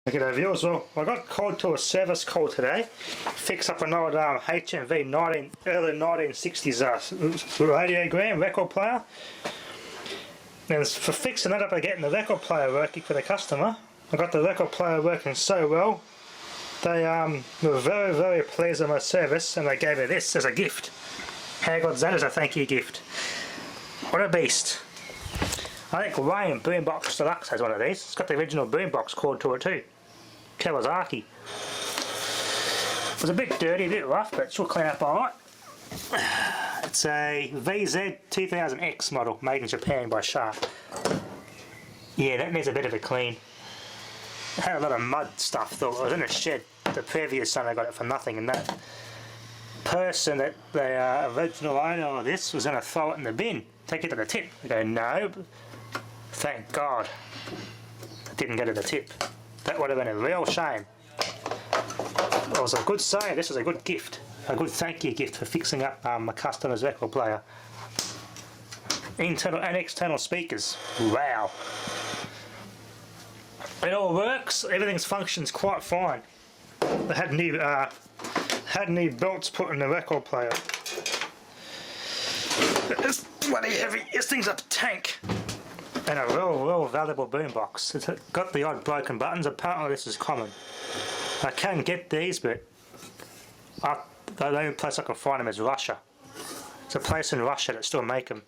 G'day viewers, well I got called to a service call today, fix up an old HMV early 1960s radiogram record player. And for fixing that up and getting the record player working for the customer, I got the record player working so well, they were very pleased with my service and they gave me this as a gift. How good's that as a thank you gift? What a beast. I think Wayne Boombox Deluxe has one of these. It's got the original Boombox cord to it too. Kawasaki. It was a bit dirty, a bit rough, but it should clean up alright. It's a VZ 2000X model, made in Japan by Sharp. Yeah, that needs a bit of a clean. It had a lot of mud stuff though. It was in a shed the previous time I got it for nothing, and that person, that the original owner of this, was going to throw it in the bin, take it to the tip. I go, no, thank God it didn't go to the tip. That would have been a real shame. It was a good saying, this was a good gift. A good thank you gift for fixing up my customer's record player. Internal and external speakers. Wow. It all works, everything functions quite fine. They had new belts put in the record player. It's bloody heavy, this thing's a tank. And a real valuable boombox. It's got the odd broken buttons, apparently this is common. I can get these, but the only place I can find them is Russia. It's a place in Russia that still make them.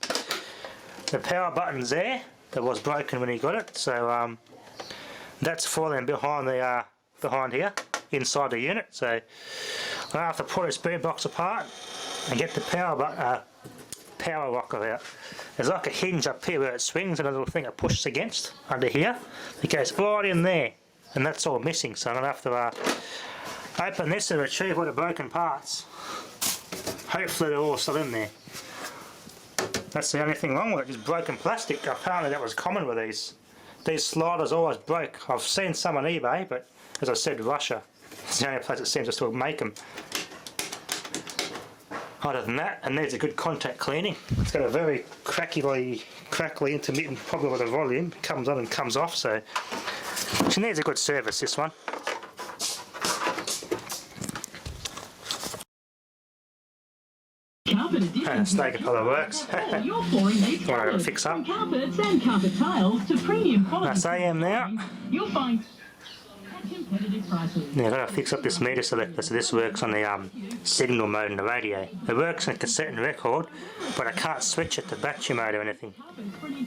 The power button's there, that was broken when he got it, so that's falling behind here, inside the unit, so I have to pull this boombox apart and get the power rocker out. There's like a hinge up here where it swings and a little thing it pushes against under here. It goes right in there, and that's all missing, so I'm going to have to open this and retrieve all the broken parts. Hopefully they're all still in there. That's the only thing wrong with it, just broken plastic. Apparently that was common with these. These sliders always broke. I've seen some on eBay, but as I said, Russia. It's the only place that seems to still make them. Other than that, it needs a good contact cleaning. It's got a very crackly intermittent problem with the volume. It comes on and comes off, so she needs a good service, this one. Snake color works. What I gotta fix up. That's AM now. Now I've got to fix up this meter selector so this works on the signal mode in the radio. It works on cassette and record, but I can't switch it to battery mode or anything.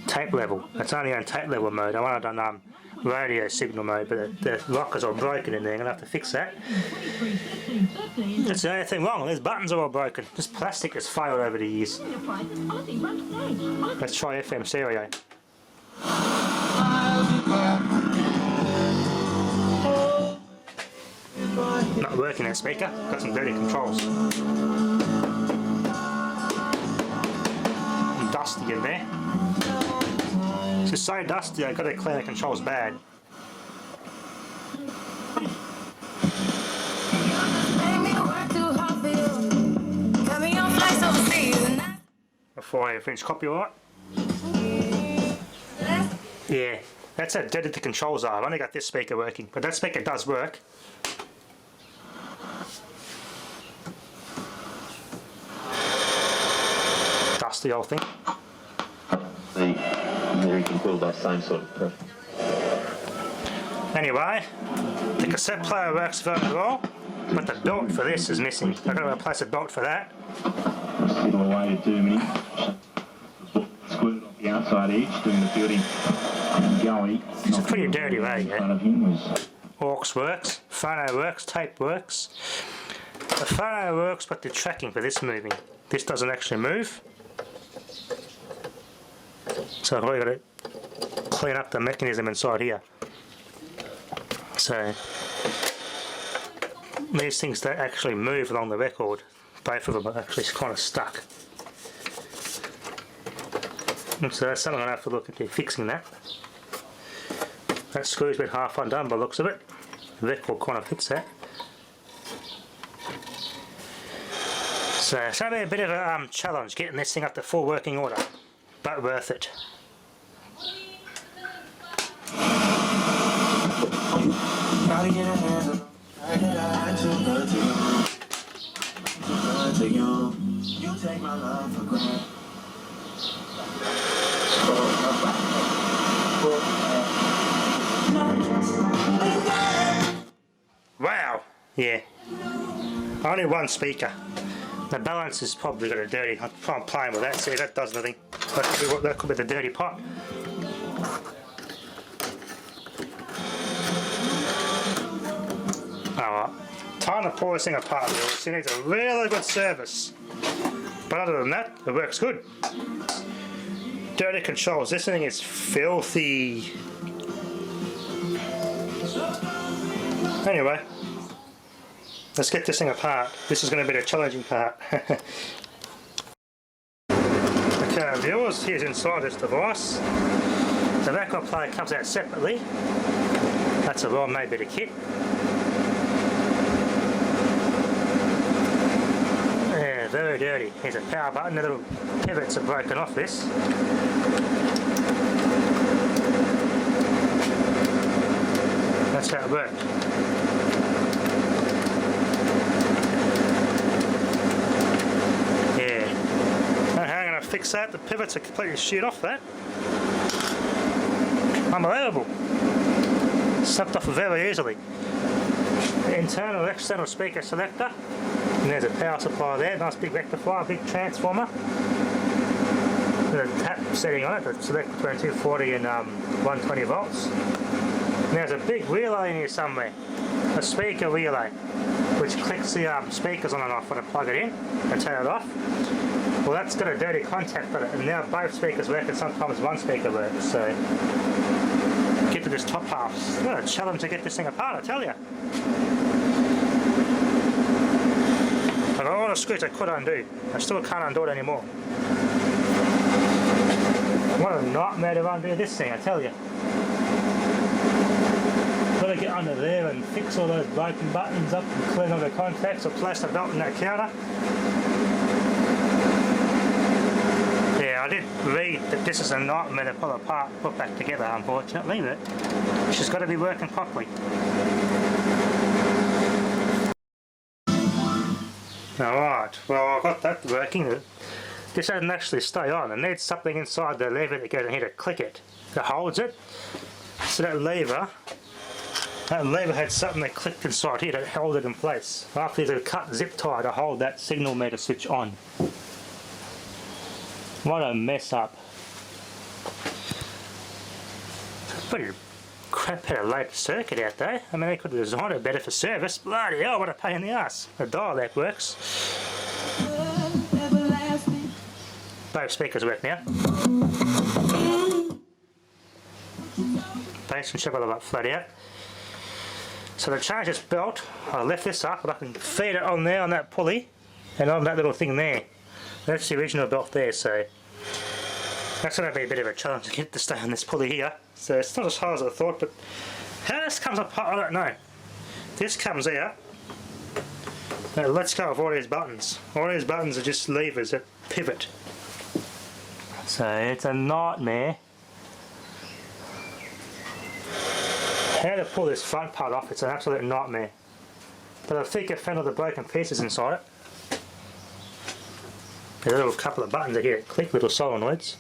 Tape level. It's only on tape level mode. I want it on radio signal mode, but the rockers are broken in there. I'm going to have to fix that. That's the only thing wrong. These buttons are all broken. This plastic has failed over the years. Let's try FM stereo. Not working, that speaker. Got some dirty controls. Dusty in there. It's so dusty I've got to clean the controls bad. Before I finish copyright. Yeah, that's how dirty the controls are. I've only got this speaker working, but that speaker does work. Dusty old thing. There you can build that same sort of pressure. Anyway, the cassette player works very well, but the belt for this is missing. I've got to replace a belt for that. Just get away to Germany. Squirted off the outside edge, doing the building and going. It's a pretty dirty radio. Aux works, phono works, tape works. The phono works, but the tracking for this moving. This doesn't actually move. So I've really got to clean up the mechanism inside here. So these things don't actually move along the record. Both of them are actually kind of stuck. And so that's something I'm going to have to look into fixing that. That screw's been half undone by the looks of it. The record kind of fits that. So it's going to be a bit of a challenge getting this thing up to full working order, but worth it. You take my love for granted. Wow, yeah. Only one speaker. The balance is probably got a dirty. I'm playing with that. See, that does nothing. That could be the dirty pot. Alright, time to pull this thing apart. It needs a really good service. But other than that, it works good. Dirty controls. This thing is filthy. Anyway, let's get this thing apart. This is going to be the challenging part. Okay, viewers, here's inside this device. The record player comes out separately. That's a well-made bit of kit. Yeah, very dirty. Here's a power button. The little pivots are broken off this. That's how it worked. Fix that, the pivots are completely sheared off that. Unbelievable. Snapped off very easily. The internal external speaker selector. And there's a power supply there, nice big rectifier, big transformer. There's a tap setting on it to select between 240 and 120 volts. And there's a big relay in here somewhere. A speaker relay, which clicks the speakers on and off when I plug it in and turn it off. Well, that's got a dirty contact on it, and now both speakers work and sometimes one speaker works, so get to this top half. It's a challenge to get this thing apart, I tell you. I've got all the screws I could undo. I still can't undo it anymore. What a nightmare to undo this thing, I tell you. Gotta get under there and fix all those broken buttons up and clean all the contacts or place the belt in that counter. I did read that this is a nightmare to pull apart and put back together, unfortunately, but she's got to be working properly. Alright, well, I've got that working. This doesn't actually stay on. It needs something inside the lever to go in here to click it. That holds it. So that lever had something that clicked inside here to hold it in place. After there's a cut zip tie to hold that signal meter switch on. What a mess up. Pretty crap had a late circuit out there. I mean, they could have designed it better for service. Bloody hell, what a pain in the ass. The dial that works. Both speakers work now. Bass and treble up flat out. So to change this belt, I left this up, but I can feed it on there on that pulley and on that little thing there. That's the original belt there, so that's going to be a bit of a challenge to get to stay on this pulley here. So it's not as hard as I thought, but how this comes apart, I don't know. This comes out. Now let's go with all these buttons. All these buttons are just levers that pivot. So it's a nightmare. How to pull this front part off, it's an absolute nightmare. But I think I found all the broken pieces inside it. There's a little couple of buttons here that click, little solenoids.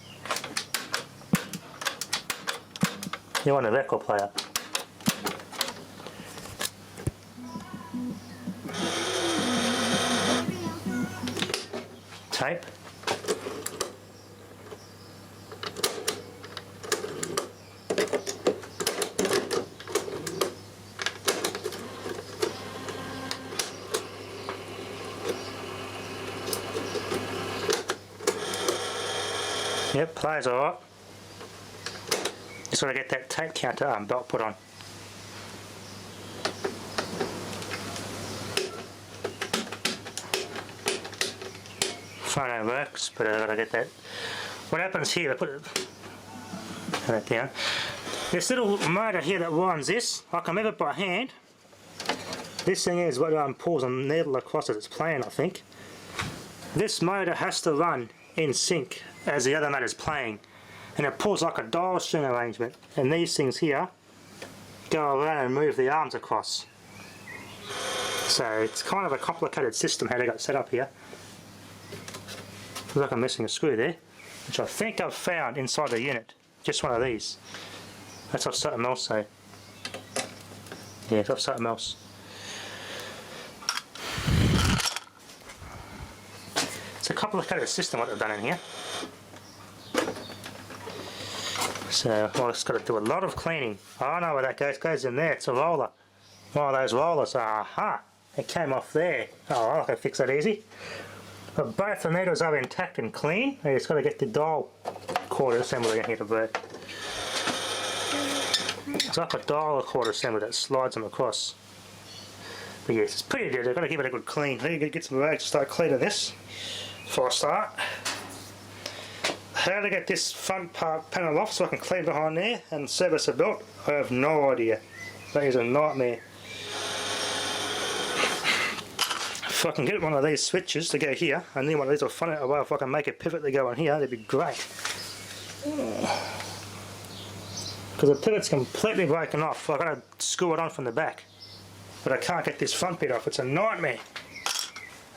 You want a record player. Tape. Yep, plays alright. Just got to get that tape counter belt put on. Phone works, but I've got to get that. What happens here, I put it, turn it down. This little motor here that winds this, I can move it by hand. This thing is what pulls a needle across as it's playing, I think. This motor has to run in sync as the other motor is playing, and it pulls like a dial string arrangement, and these things here go around and move the arms across. So it's kind of a complicated system how they got set up here. Looks like I'm missing a screw there, which I think I've found inside the unit. Just one of these. That's off something else though. Yeah, it's off something else. It's a complicated system what they've done in here. So I've just got to do a lot of cleaning. Oh, I know where that goes. It goes in there. It's a roller. One of those rollers. Aha! It came off there. Oh, I can fix that easy. But both the needles are intact and clean. You just got to get the dial cord assembly in here to work. It's like a dial cord assembly that slides them across. But yes, it's pretty good. I've got to give it a good clean. I'm going to get some rags to start cleaning this before I start. How to get this front part panel off so I can clean behind there and service the belt, I have no idea. That is a nightmare. If I can get one of these switches to go here, and then one of these will front it away, if I can make a pivot to go on here, that'd be great. Because the pivot's completely broken off, I've got to screw it on from the back. But I can't get this front bit off, it's a nightmare.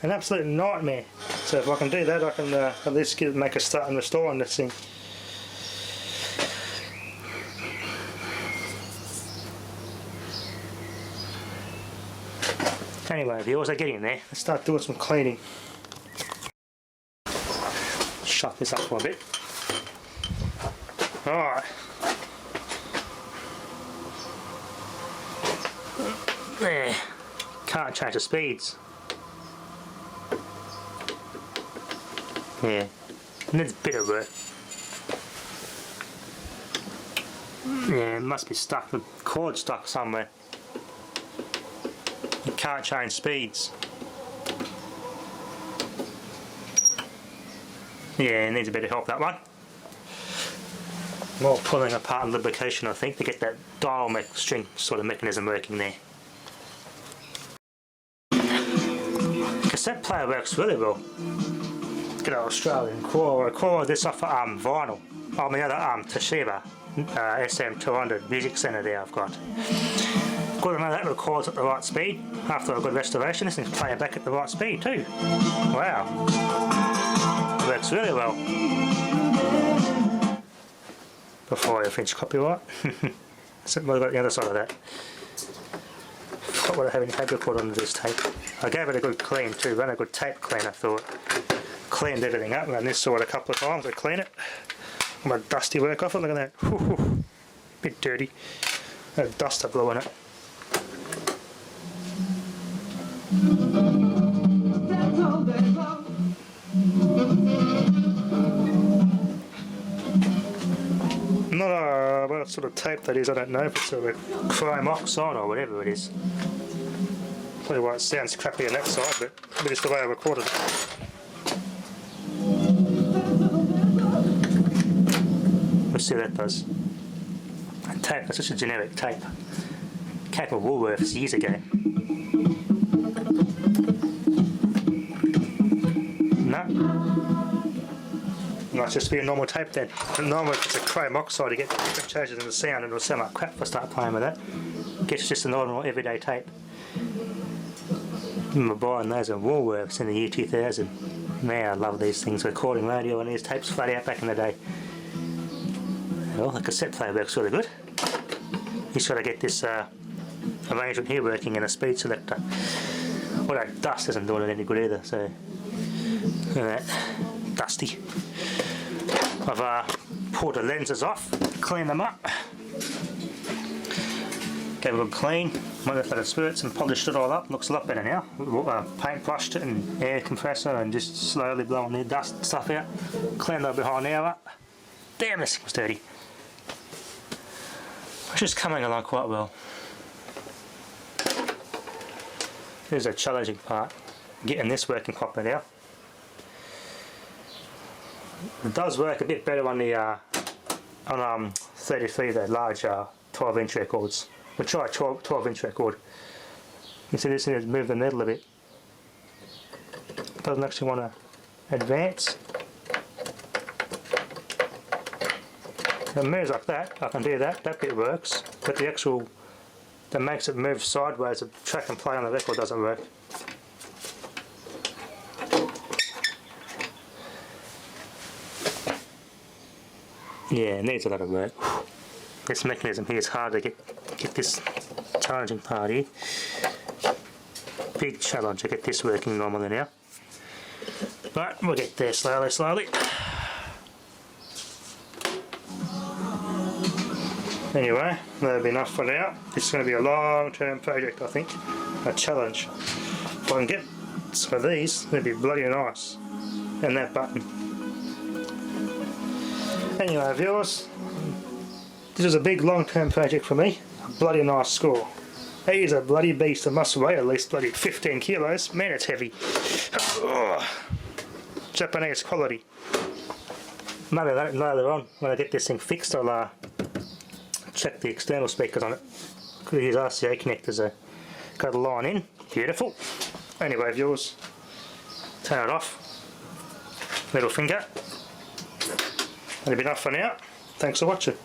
An absolute nightmare. So if I can do that, I can at least make a start and restore on this thing. Anyway, viewers, I get in there. Let's start doing some cleaning. Shut this up for a bit. Alright. There. Can't change the speeds. Yeah. Needs a bit of work. Yeah, it must be stuck. The cord's stuck somewhere. You can't change speeds. Yeah, it needs a bit of help, that one. More pulling apart and lubrication, I think, to get that dial string sort of mechanism working there. Cassette player works really well. Get an Australian core. I core this off vinyl. Oh, my other Toshiba SM200 music center there I've got. Good to know that records at the right speed. After a good restoration, this thing's playing back at the right speed too. Wow. Works really well. Before I finish copyright. So what about the other side of that? What would I have any tape record under this tape? I gave it a good clean too, ran a good tape clean I thought. Cleaned everything up, ran this sword a couple of times to clean it. My dusty work off it, look at that. Bit dirty. That dust I blew in it. Not what sort of tape that is, I don't know if it's sort of chrome oxide or whatever it is. Probably why it sounds crappy on that side, but it's the way I recorded it. Let's see what that does. Tape, that's just a generic tape. Came from Woolworths years ago. No. Might just be a normal tape then. Normally if it's a chrome oxide to get different changes in the sound and it'll sound like crap if I start playing with that. Guess just a normal everyday tape. I remember buying those at Woolworths in the year 2000. Man, I love these things, recording radio and these tapes flat out back in the day. Well, the cassette player works really good. Just got to get this arrangement here working in a speed selector. Well, that dust isn't doing it any good either, so look at that, dusty. I've pulled the lenses off, cleaned them up, gave it a good clean, went with the spirits and polished it all up. Looks a lot better now. Paint brushed it and air compressor and just slowly blowing the dust stuff out. Cleaned that behind there up. Damn, this thing was dirty. It's just coming along quite well. Here's a challenging part, getting this working properly now. It does work a bit better on the 33, the large 12-inch records. We'll try a 12-inch record. You see this is move the needle a bit. Doesn't actually want to advance. If it moves like that, I can do that. That bit works. But the actual that makes it move sideways. The track and play on the record doesn't work. Yeah, it needs a lot of work. This mechanism here is hard to get this challenging part here. Big challenge to get this working normally now. But we'll get there slowly. Anyway, that'll be enough for now. This is going to be a long-term project, I think. A challenge. If I can get some of these, they'd be bloody nice. And that button. Anyway, viewers, this is a big long-term project for me. A bloody nice score. He is a bloody beast. It must weigh at least bloody 15 kilos. Man, it's heavy. Oh, Japanese quality. Maybe later on, when I get this thing fixed, I'll check the external speakers on it. Could use RCA connectors there. Got a line in. Beautiful. Anyway, viewers, turn it off. Little finger. That'll be enough for now. Thanks for watching.